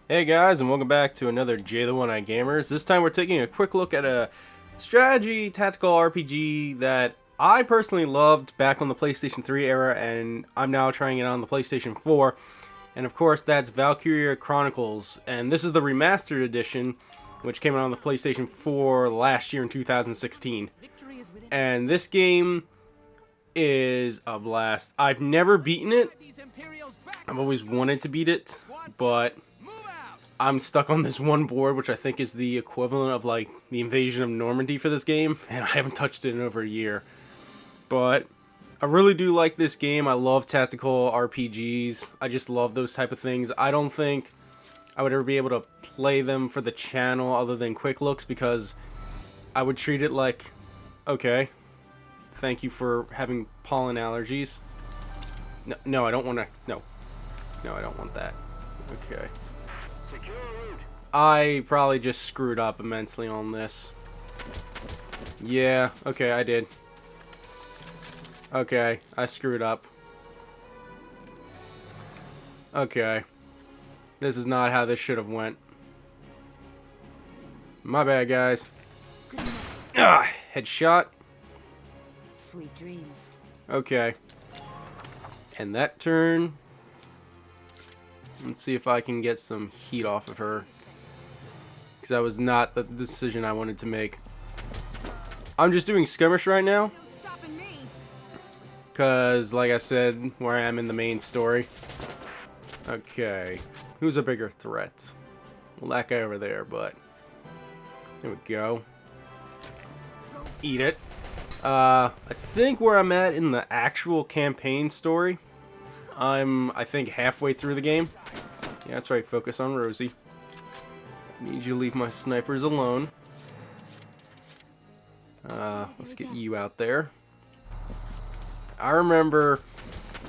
Hey guys, and welcome back to another J the One-Eye Gamers. This time we're taking a quick look at a strategy tactical RPG that I personally loved back on the PlayStation 3 era, and I'm now trying it on the PlayStation 4. And of course, that's Valkyria Chronicles, and this is the remastered edition, which came out on the PlayStation 4 last year in 2016. And this game is a blast. I've never beaten it. I've always wanted to beat it, but I'm stuck on this one board, which I think is the equivalent of like the invasion of Normandy for this game, and I haven't touched it in over a year. But I really do like this game. I love tactical RPGs. I just love those type of things. I don't think I would ever be able to play them for the channel other than quick looks, because I would treat it like, okay, thank you for having pollen allergies. No, I don't want to. No, I don't want that. Okay. I probably just screwed up immensely on this. Yeah, okay, I did. Okay, I screwed up. Okay. This is not how this should have went. My bad, guys. Ah, headshot. Sweet dreams. Okay. And that turn. Let's see if I can get some heat off of her, because that was not the decision I wanted to make. I'm just doing skirmish right now, because like I said, where I am in the main story. Okay, who's a bigger threat? Well, that guy over there, but there we go. Eat it. I think where I'm at in the actual campaign story, I think halfway through the game. Yeah, that's right, focus on Rosie. Need you to leave my snipers alone. Let's get you out there. I remember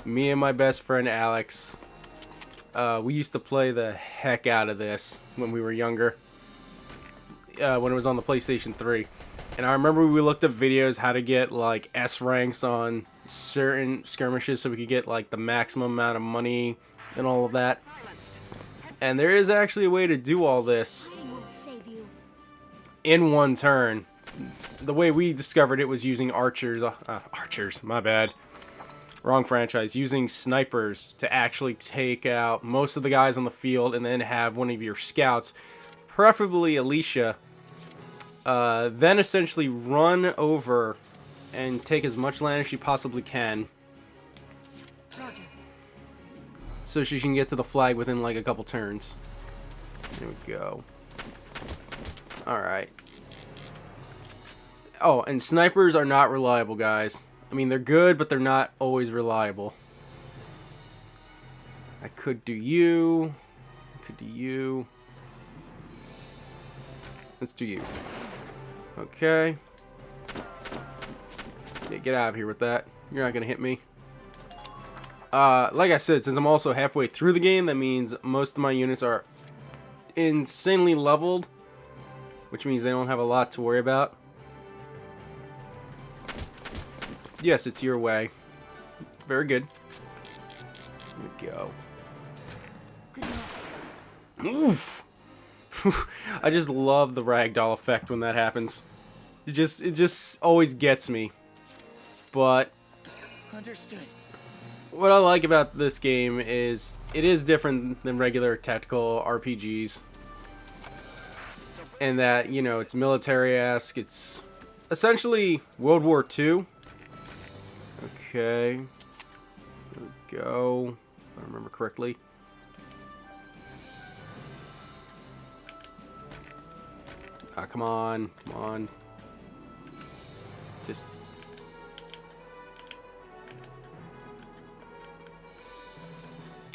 me and my best friend Alex, we used to play the heck out of this when we were younger, when it was on the PlayStation 3. And I remember we looked up videos how to get like S ranks on certain skirmishes so we could get like the maximum amount of money and all of that. And there is actually a way to do all this in one turn. The way we discovered it was using archers. Archers, my bad. Wrong franchise. Using snipers to actually take out most of the guys on the field, and then have one of your scouts, preferably Alicia, then essentially run over and take as much land as she possibly can, so she can get to the flag within like a couple turns. There we go. Alright. Oh, and snipers are not reliable, guys. I mean, they're good, but they're not always reliable. I could do you. I could do you. Let's do you. Okay. Yeah, get out of here with that. You're not gonna hit me. Like I said, since I'm also halfway through the game, that means most of my units are insanely leveled, which means they don't have a lot to worry about. Yes, it's your way. Very good. Here we go. Oof! I just love the ragdoll effect when that happens. It just always gets me. But Understood. what I like about this game is it is different than regular tactical RPGs, and that, you know, it's military-esque. It's essentially World War II. Okay, here we go, if I remember correctly. Ah, come on, come on. Just...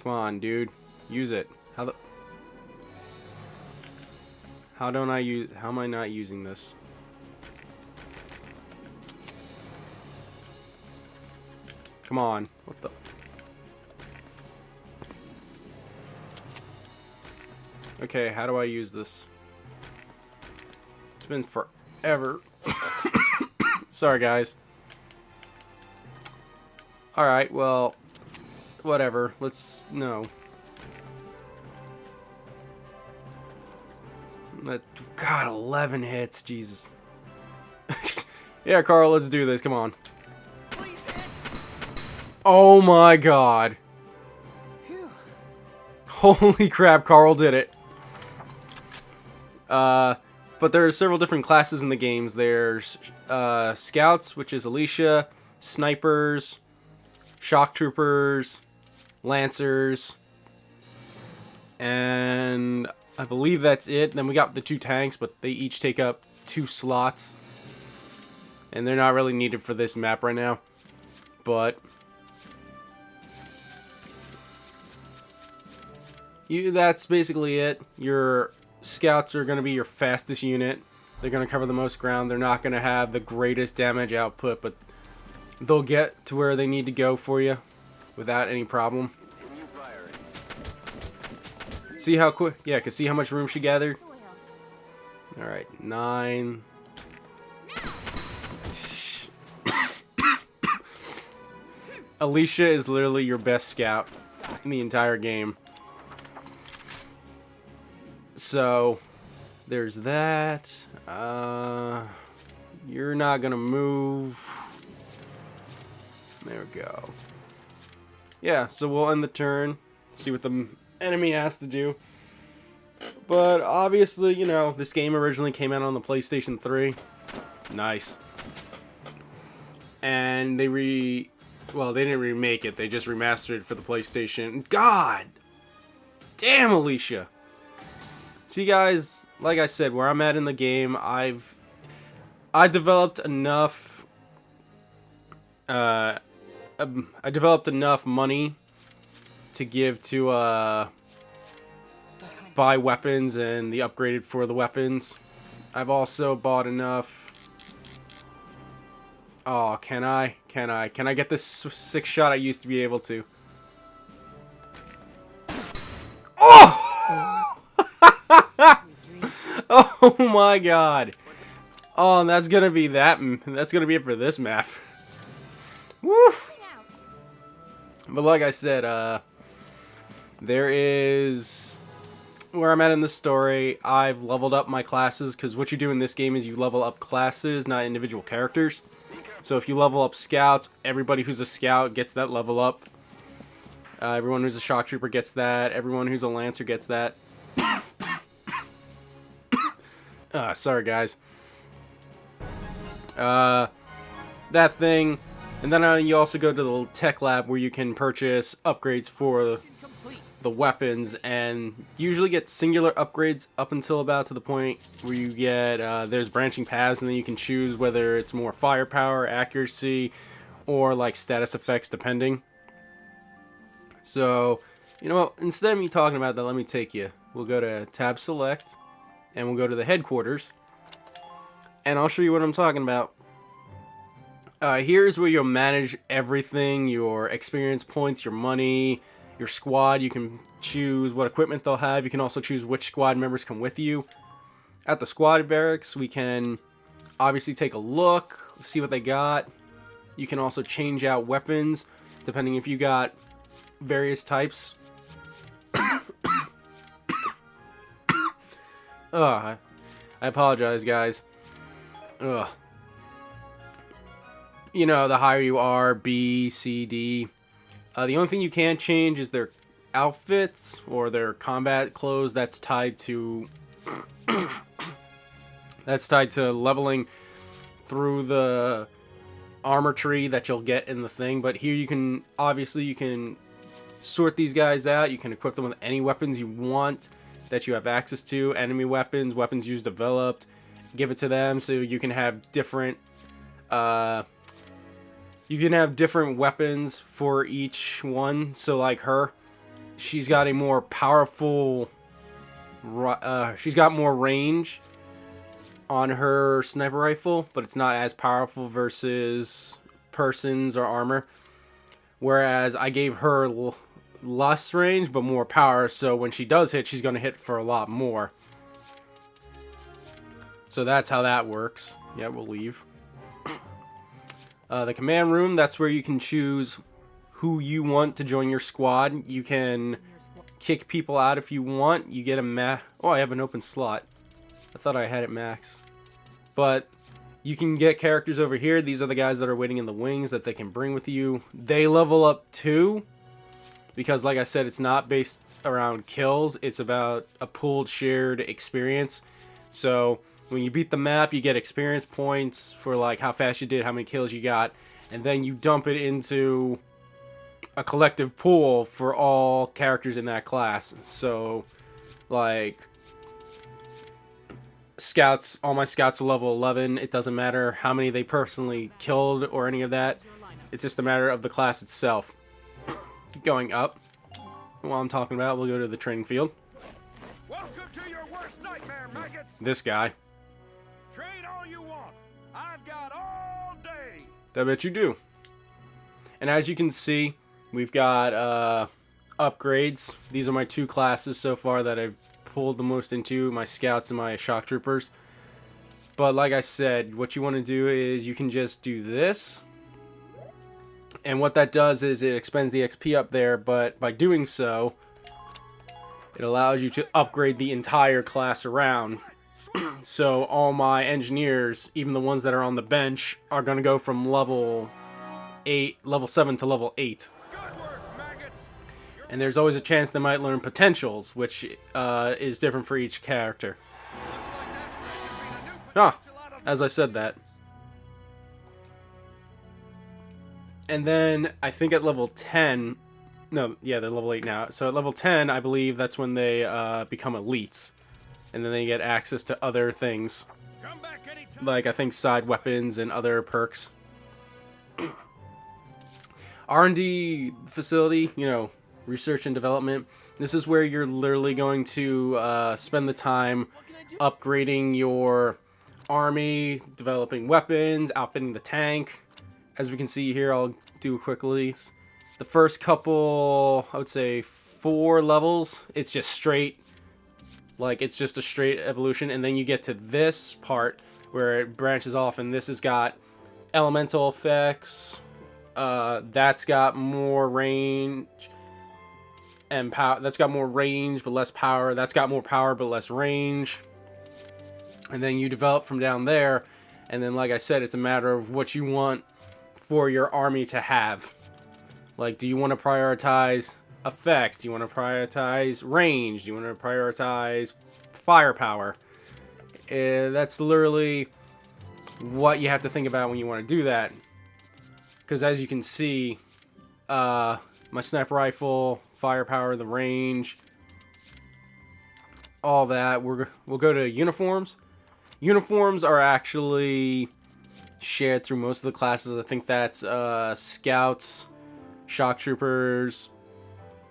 come on, dude. Use it. How don't I use... how am I not using this? Come on. What the... okay, how do I use this? It's been forever. Sorry, guys. Alright, well... whatever. Let's... no. God, 11 hits. Jesus. Yeah, Carl, let's do this. Come on. Oh my god. Holy crap, Carl did it. But there are several different classes in the games. There's Scouts, which is Alicia, Snipers, Shock Troopers, Lancers, and I believe that's it. Then we got the 2 tanks, but they each take up 2 slots. And they're not really needed for this map right now. But that's basically it. Your Scouts are going to be your fastest unit. They're going to cover the most ground. They're not going to have the greatest damage output, but they'll get to where they need to go for you without any problem. See how quick? Yeah, cause see how much room she gathered? Alright, 9. Alicia is literally your best scout in the entire game. So, there's that. You're not gonna move. There we go. Yeah, so we'll end the turn. See what the enemy has to do. But obviously, you know, this game originally came out on the PlayStation 3. Nice. And they didn't remake it. They just remastered it for the PlayStation. God! Damn, Alicia! See, guys, like I said, where I'm at in the game, I developed enough money to give to buy weapons and the upgraded for the weapons. I've also bought enough. Oh, can I get this 6 shot I used to be able to? Oh! Oh my god. Oh, and that's gonna be it for this map. Woo! But like I said, there is where I'm at in the story. I've leveled up my classes, because what you do in this game is you level up classes, not individual characters. So if you level up Scouts, everybody who's a Scout gets that level up. Everyone who's a Shock Trooper gets that. Everyone who's a Lancer gets that. Sorry, guys. That thing. And then you also go to the little tech lab where you can purchase upgrades for the weapons, and usually get singular upgrades up until about to the point where you get there's branching paths, and then you can choose whether it's more firepower, accuracy, or like status effects depending. So, you know what, instead of me talking about that, let me take you. We'll go to tab select, and we'll go to the headquarters, and I'll show you what I'm talking about. Here's where you'll manage everything: your experience points, your money, your squad. You can choose what equipment they'll have. You can also choose which squad members come with you. At the squad barracks, we can obviously take a look, see what they got. You can also change out weapons depending if you got various types. I apologize, guys. Ugh. You know, the higher you are, B, C, D. The only thing you can't change is their outfits or their combat clothes. That's tied to leveling through the armor tree that you'll get in the thing. But here you can sort these guys out. You can equip them with any weapons you want that you have access to. Enemy weapons, weapons used developed. Give it to them so you can have different weapons for each one. So like her, she's got a more powerful, she's got more range on her sniper rifle, but it's not as powerful versus persons or armor. Whereas I gave her less range, but more power, so when she does hit, she's going to hit for a lot more. So that's how that works. Yeah, we'll leave. The command room, that's where you can choose who you want to join your squad. You can kick people out if you want. You get a Oh, I have an open slot. I thought I had it max. But you can get characters over here. These are the guys that are waiting in the wings that they can bring with you. They level up too. Because like I said, it's not based around kills. It's about a pooled, shared experience. So when you beat the map, you get experience points for like how fast you did, how many kills you got. And then you dump it into a collective pool for all characters in that class. So like scouts, all my scouts are level 11. It doesn't matter how many they personally killed or any of that. It's just a matter of the class itself. Going up, while I'm talking about, we'll go to the training field. Welcome to your worst nightmare, maggots. This guy. Train all you want. I've got all day. I bet you do. And as you can see, we've got upgrades. These are my 2 classes so far that I've pulled the most into, my scouts and my shock troopers. But like I said, what you want to do is you can just do this. And what that does is it expends the XP up there, but by doing so, it allows you to upgrade the entire class around. So all my engineers, even the ones that are on the bench, are going to go from level 7 to level 8. Good work, maggots. And there's always a chance they might learn potentials, which is different for each character. As I said that. And then, I think at level 10... No, yeah, they're level 8 now. So at level 10, I believe that's when they become elites. And then they get access to other things. Come back anytime. Like, I think, side weapons and other perks. R&D facility, you know, research and development. This is where you're literally going to spend the time upgrading your army, developing weapons, outfitting the tank. As we can see here, I'll do quickly. The first couple, I would say 4 levels, it's just straight. Like, it's just a straight evolution. And then you get to this part where it branches off, and this has got elemental effects. That's got more range and power. That's got more range but less power. That's got more power but less range. And then you develop from down there. And then, like I said, it's a matter of what you want for your army to have. Like, do you want to prioritize effects? Do you want to prioritize range? Do you want to prioritize firepower? That's literally what you have to think about when you want to do that. Because as you can see, my sniper rifle, firepower, the range, all that. We'll go to uniforms. Uniforms are actually shared through most of the classes. I think that's scouts, shock troopers,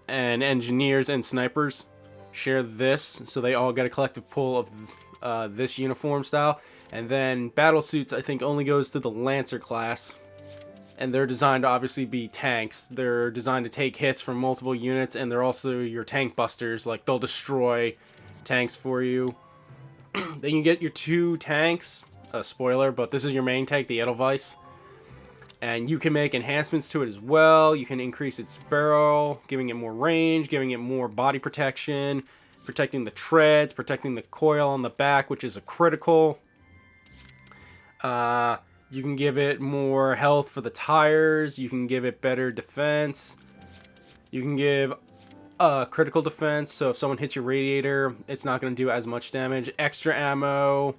and engineers and snipers share this. So they all get a collective pool of this uniform style. And then battle suits, I think, only goes to the Lancer class. And they're designed to obviously be tanks. They're designed to take hits from multiple units, and they're also your tank busters. Like, they'll destroy tanks for you. Then you get your 2 tanks. Spoiler, but this is your main tank, the Edelweiss. And you can make enhancements to it as well. You can increase its barrel, giving it more range, giving it more body protection, protecting the treads, protecting the coil on the back, which is a critical. You can give it more health for the tires. You can give it better defense. You can give critical defense, so if someone hits your radiator, it's not going to do as much damage. Extra ammo,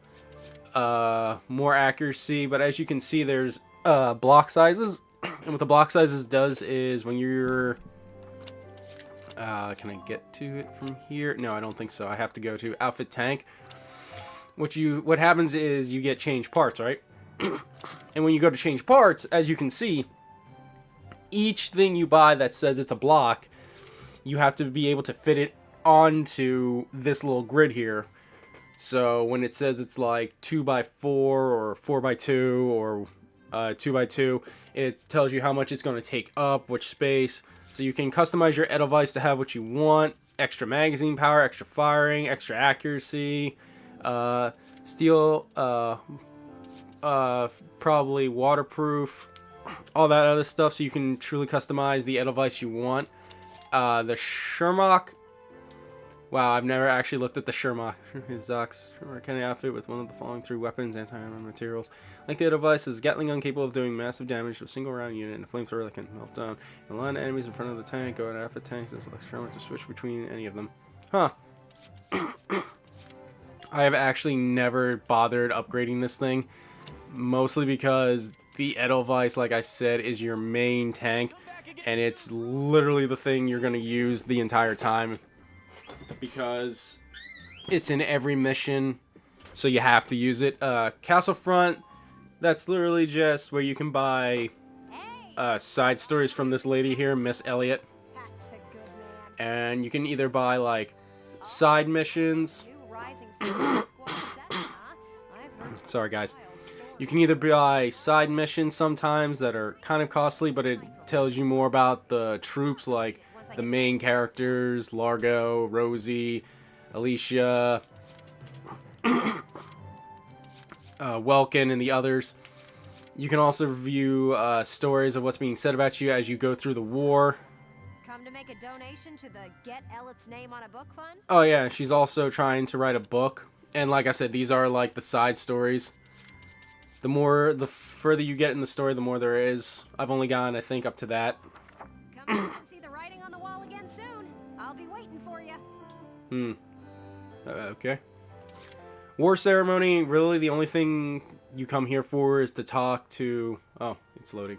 more accuracy, but as you can see, there's block sizes. And what the block sizes does is when you're... can I get to it from here? No, I don't think so. I have to go to outfit tank. What happens is you get change parts, right? And when you go to change parts, as you can see, each thing you buy that says it's a block, you have to be able to fit it onto this little grid here. So when it says it's like 2x4 or 4x2 or 2x2, it tells you how much it's going to take up, which space. So you can customize your Edelweiss to have what you want. Extra magazine power, extra firing, extra accuracy, steel, probably waterproof, all that other stuff, so you can truly customize the Edelweiss you want. The Shermach, Wow, I've never actually looked at the Sherlock. His Zoc's kind of outfit with one of the following 3 weapons, anti-armor materials. Like the other device, is Gatling gun capable of doing massive damage to a single round unit, and a flamethrower that can melt down a line of enemies in front of the tank. Go out the tanks and select to switch between any of them. Huh. I have actually never bothered upgrading this thing, mostly because the Edelweiss, like I said, is your main tank, and it's literally the thing you're going to use the entire time, because it's in every mission, so you have to use it. Castle Front, that's literally just where you can buy side stories from this lady here, Miss Elliot. And you can either buy, like, side missions. Sorry, guys. You can either buy side missions sometimes that are kind of costly, but it tells you more about the troops, like the main characters, Largo, Rosie, Alicia, Welkin, and the others. You can also review stories of what's being said about you as you go through the war. Come to make a donation to the Get Elliot's Name on a Book Fund? Oh yeah, she's also trying to write a book. And like I said, these are like the side stories. The further you get in the story, the more there is. I've only gone, I think, up to that. Come and see the writing on the wall again soon. I'll be waiting for you. Okay. War ceremony, really the only thing you come here for is to talk to... Oh, it's loading.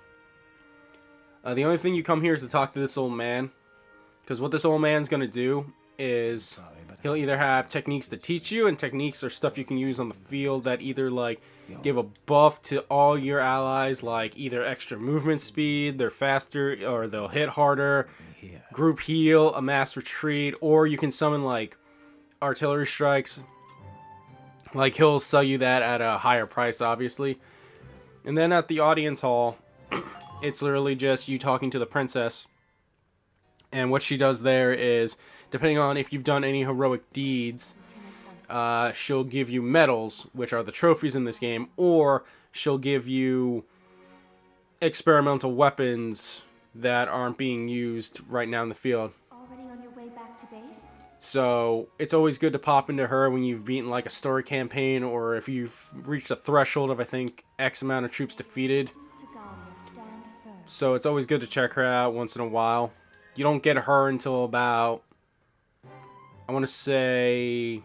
The only thing you come here is to talk to this old man. Because what this old man's going to do is he'll either have techniques to teach you, and techniques are stuff you can use on the field that either, like, give a buff to all your allies, like either extra movement speed, they're faster, or they'll hit harder, group heal, a mass retreat, or you can summon, like, artillery strikes. Like, he'll sell you that at a higher price, obviously. And then at the audience hall, it's literally just you talking to the princess. And what she does there is, depending on if you've done any heroic deeds, she'll give you medals, which are the trophies in this game, or she'll give you experimental weapons that aren't being used right now in the field. Already on your way back to base? So it's always good to pop into her when you've beaten like a story campaign, or if you've reached a threshold of, I think, X amount of troops defeated. So it's always good to check her out once in a while. You don't get her until about, I want to say,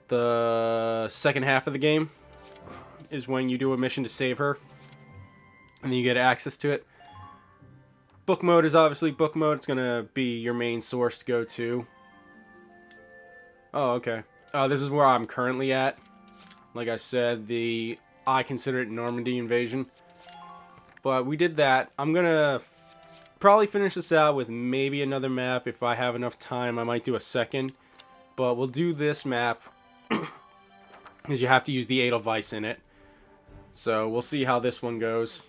the second half of the game is when you do a mission to save her, and then you get access to it. Book mode is obviously book mode. It's gonna be your main source to go to. Oh, okay. This is where I'm currently at. Like I said, I consider it Normandy invasion. But we did that. I'm gonna probably finish this out with maybe another map. If I have enough time, I might do a second. But we'll do this map because you have to use the Edelweiss in it. So we'll see how this one goes.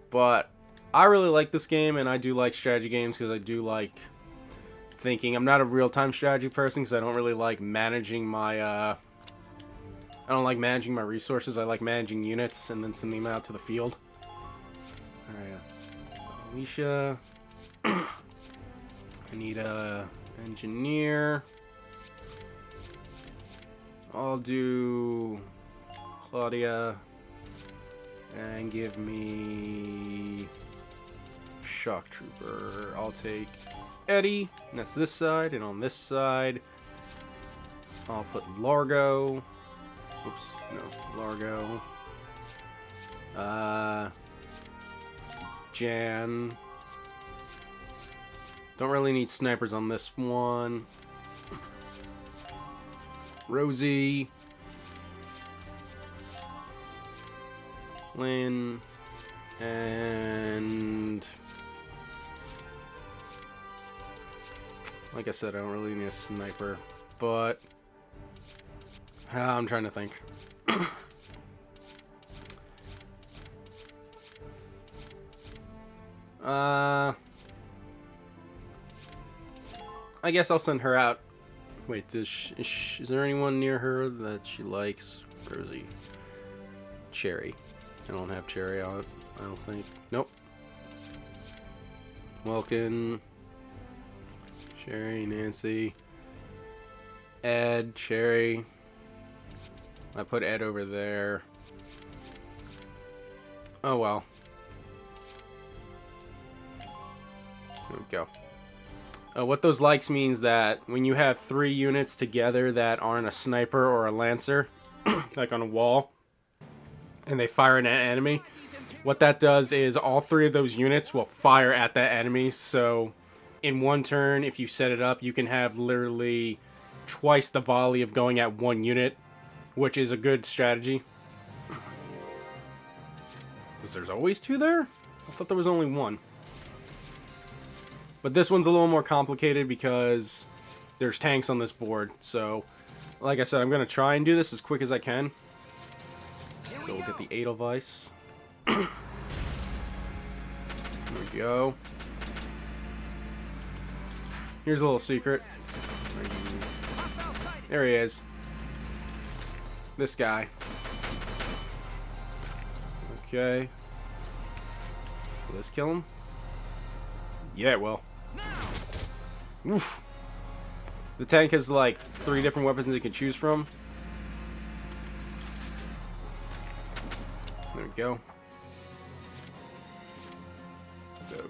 But I really like this game, and I do like strategy games because I do like thinking. I'm not a real-time strategy person because I don't really like managing my... I don't like managing my resources. I like managing units and then sending them out to the field. Alright. Alicia. I need a engineer. I'll do Claudia. And give me shock trooper. I'll take Eddie. And that's this side. And on this side, I'll put Largo. Oops, no, Largo. Jan. Don't really need snipers on this one. Rosie. Lynn. And like I said, I don't really need a sniper, but I'm trying to think. I guess I'll send her out. Wait, is there anyone near her that she likes? Rosie. Cherry. I don't have Cherry on it, I don't think. Nope. Welkin, Sherry, Nancy, Ed, Sherry. I put Ed over there. Oh well. There we go. What those likes means that when you have 3 units together that aren't a sniper or a lancer, like on a wall, and they fire at an enemy, what that does is all 3 of those units will fire at that enemy. So in one turn, if you set it up, you can have literally twice the volley of going at 1 unit, which is a good strategy. Was there's always 2 there? I thought there was only 1. But this one's a little more complicated because there's tanks on this board. So, like I said, I'm going to try and do this as quick as I can. So we'll get the Edelweiss. There we go. Here's a little secret. There he is. This guy. Okay. Will this kill him? Yeah, it will. Oof. The tank has like 3 different weapons it can choose from. There we go.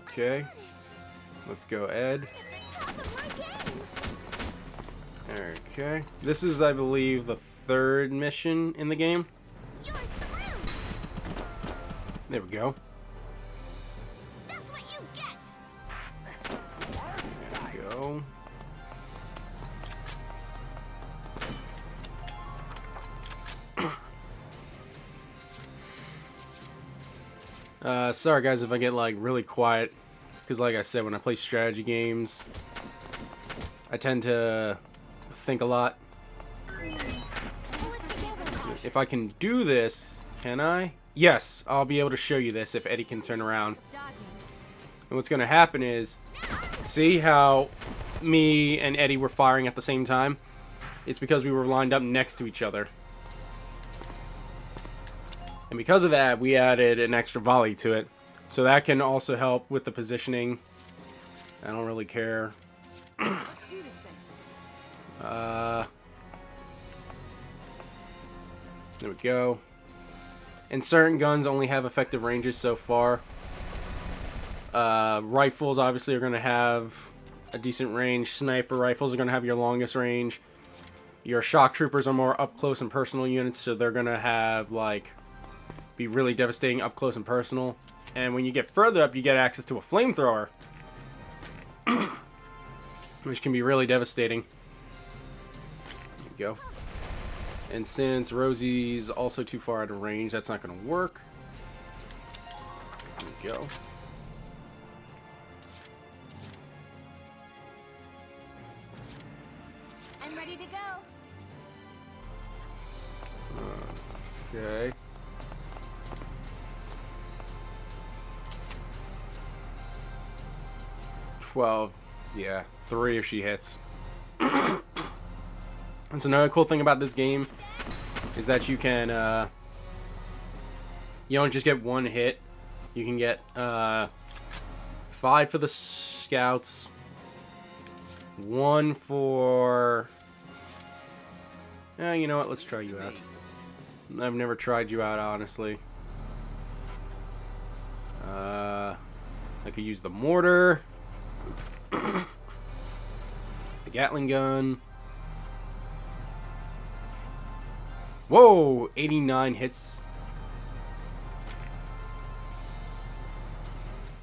Okay. Let's go, Ed. Okay. This is, I believe, the 3rd mission in the game. There we go. That's what you get. There we go. Sorry guys if I get like really quiet, because like I said, when I play strategy games, I tend to think a lot. If I can do this, can I? Yes, I'll be able to show you this if Eddie can turn around. And what's going to happen is, see how me and Eddie were firing at the same time? It's because we were lined up next to each other. And because of that, we added an extra volley to it. So that can also help with the positioning. I don't really care. There we go. And certain guns only have effective ranges so far. Rifles obviously are going to have a decent range. Sniper rifles are going to have your longest range. Your shock troopers are more up close and personal units, so they're going to have like be really devastating up close and personal. And when you get further up, you get access to a flamethrower, which can be really devastating. There you go. And since Rosie's also too far out of range, that's not going to work. There we go. I'm ready to go. Okay. Well, yeah, 3 if she hits. That's another cool thing about this game, is that you can, you don't just get 1 hit. You can get 5 for the scouts, 1 for... you know what? Let's try you out. I've never tried you out, honestly. I could use the mortar. The Gatling gun. Whoa, 89 hits.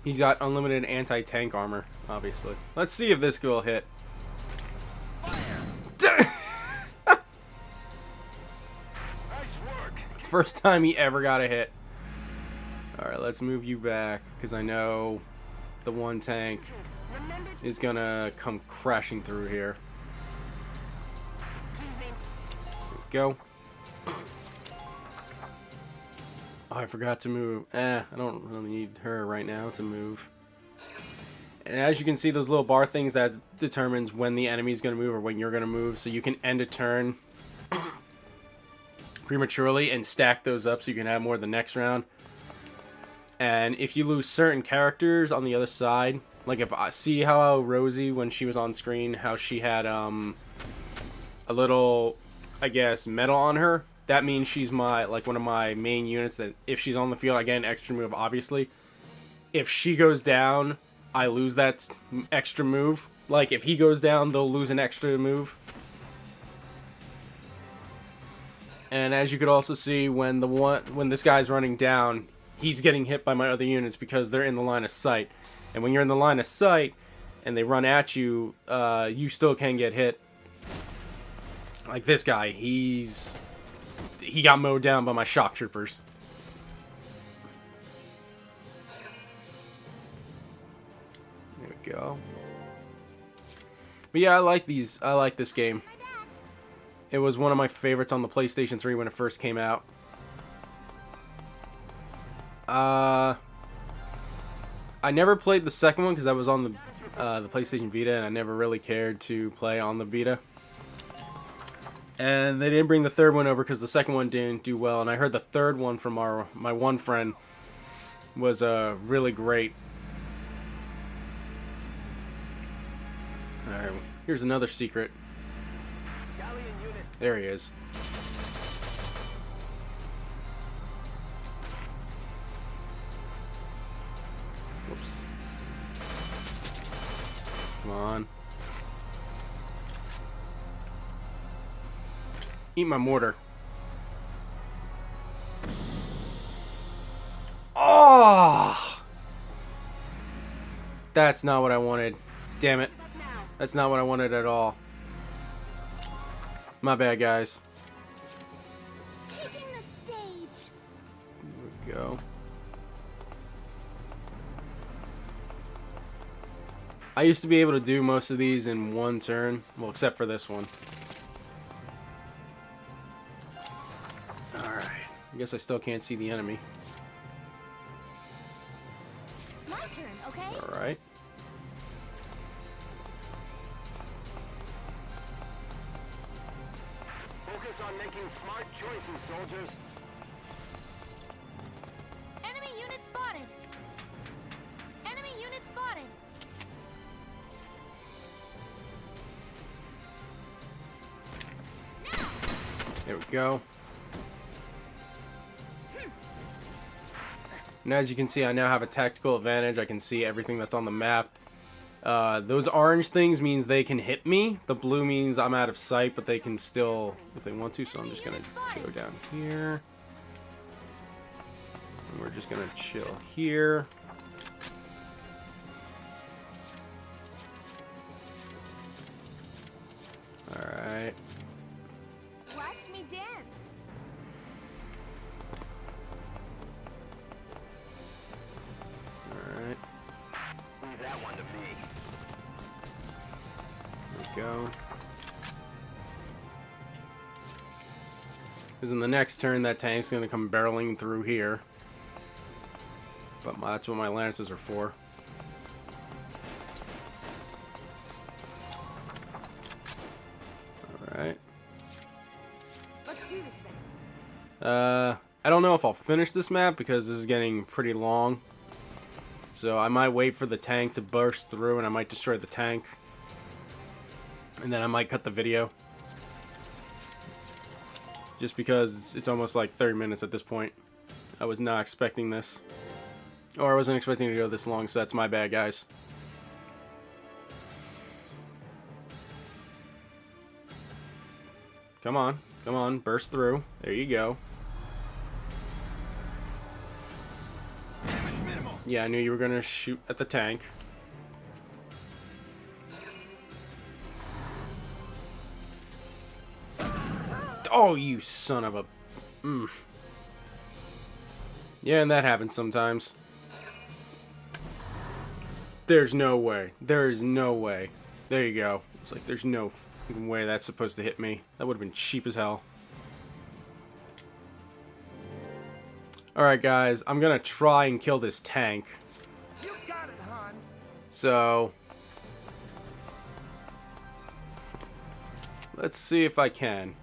He's got unlimited anti-tank armor, obviously. Let's see if this will hit. First time he ever got a hit. Alright, let's move you back, because I know the one tank is gonna come crashing through here. There we go. Oh, I forgot to move. I don't really need her right now to move. And as you can see, those little bar things, that determines when the enemy is going to move or when you're going to move. So you can end a turn prematurely and stack those up so you can have more the next round. And if you lose certain characters on the other side, Like if I see how Rosie, when she was on screen, how she had a little, I guess, metal on her. That means she's one of my main units that if she's on the field, I get an extra move, obviously. If she goes down, I lose that extra move. Like, if he goes down, they'll lose an extra move. And as you could also see, when this guy's running down, he's getting hit by my other units because they're in the line of sight. And when you're in the line of sight and they run at you, you still can get hit. Like this guy, he got mowed down by my shock troopers. There we go. But yeah, I like this game. It was one of my favorites on the PlayStation 3 when it first came out. I never played the second one because I was on the PlayStation Vita, and I never really cared to play on the Vita. And they didn't bring the third one over because the second one didn't do well. And I heard the third one from my one friend was really great. Alright, here's another secret. There he is. Whoops. Come on. Eat my mortar. Oh! That's not what I wanted. Damn it. That's not what I wanted at all. My bad, guys. Taking the stage. There we go. I used to be able to do most of these in one turn. Well, except for this one. Alright. I guess I still can't see the enemy. My turn, okay? Alright. Focus on making smart choices, soldiers. Enemy unit spotted. Enemy unit spotted. There we go. And as you can see, I now have a tactical advantage. I can see everything that's on the map. Those orange things means they can hit me. The blue means I'm out of sight, but they can still, if they want to. So I'm just going to go down here. And we're just going to chill here. Alright. Watch me dance. Alright. Leave that one to me. There we go. Because in the next turn, that tank's going to come barreling through here. But that's what my lances are for. Alright. Let's do this then. I don't know if I'll finish this map because this is getting pretty long. So I might wait for the tank to burst through and I might destroy the tank. And then I might cut the video. Just because it's almost like 30 minutes at this point. I was not expecting this. Or I wasn't expecting to go this long, so that's my bad, guys. Come on. Come on. Burst through. There you go. Yeah, I knew you were going to shoot at the tank. Oh, you son of a... Yeah, and that happens sometimes. There's no way. There is no way. There you go. It's like, there's no way that's supposed to hit me. That would have been cheap as hell. Alright, guys. I'm going to try and kill this tank. You got it, hon. So... let's see if I can.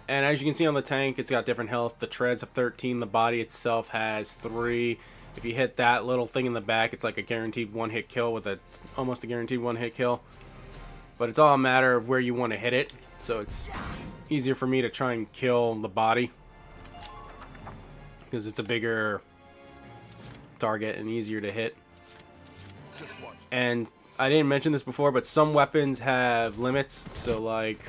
And as you can see on the tank, it's got different health. The treads have 13. The body itself has 3. If you hit that little thing in the back, it's like a guaranteed one-hit kill with almost a guaranteed one-hit kill. But it's all a matter of where you want to hit it. So it's easier for me to try and kill the body, because it's a bigger target and easier to hit. And I didn't mention this before, but some weapons have limits. So like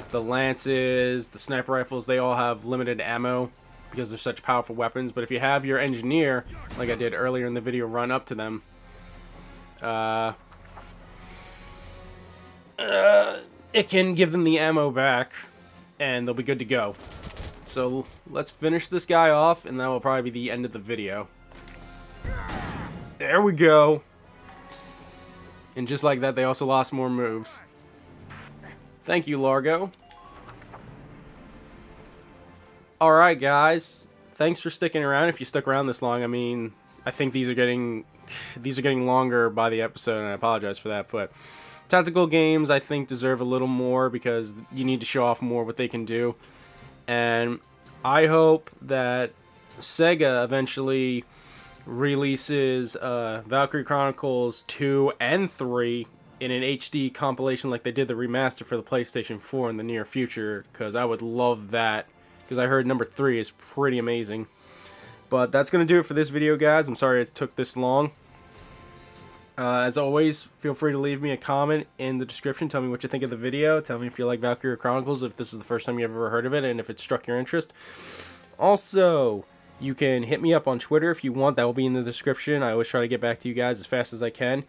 the lances, the sniper rifles, they all have limited ammo because they're such powerful weapons. But if you have your engineer, like I did earlier in the video, run up to them, it can give them the ammo back and they'll be good to go. So let's finish this guy off, and that will probably be the end of the video. There we go. And just like that, they also lost more moves. Thank you, Largo. Alright, guys. Thanks for sticking around. If you stuck around this long, I mean, I think these are getting longer by the episode, and I apologize for that, but tactical games, I think, deserve a little more because you need to show off more what they can do. And I hope that Sega eventually releases Valkyria Chronicles 2 and 3 in an HD compilation like they did the remaster for the PlayStation 4 in the near future, because I would love that, because I heard number 3 is pretty amazing. But that's going to do it for this video, guys. I'm sorry it took this long. As always, feel free to leave me a comment in the description. Tell me what you think of the video. Tell me if you like Valkyria Chronicles, if this is the first time you've ever heard of it, and if it struck your interest. Also, you can hit me up on Twitter if you want. That will be in the description. I always try to get back to you guys as fast as I can.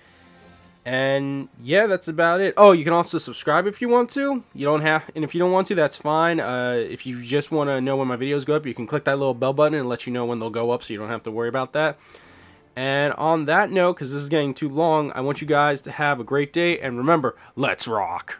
And yeah, that's about it. Oh, you can also subscribe if you want to. You don't have, and if you don't want to, that's fine. If you just want to know when my videos go up, you can click that little bell button and let you know when they'll go up, so you don't have to worry about that. And on that note, because this is getting too long, I want you guys to have a great day, and remember, let's rock!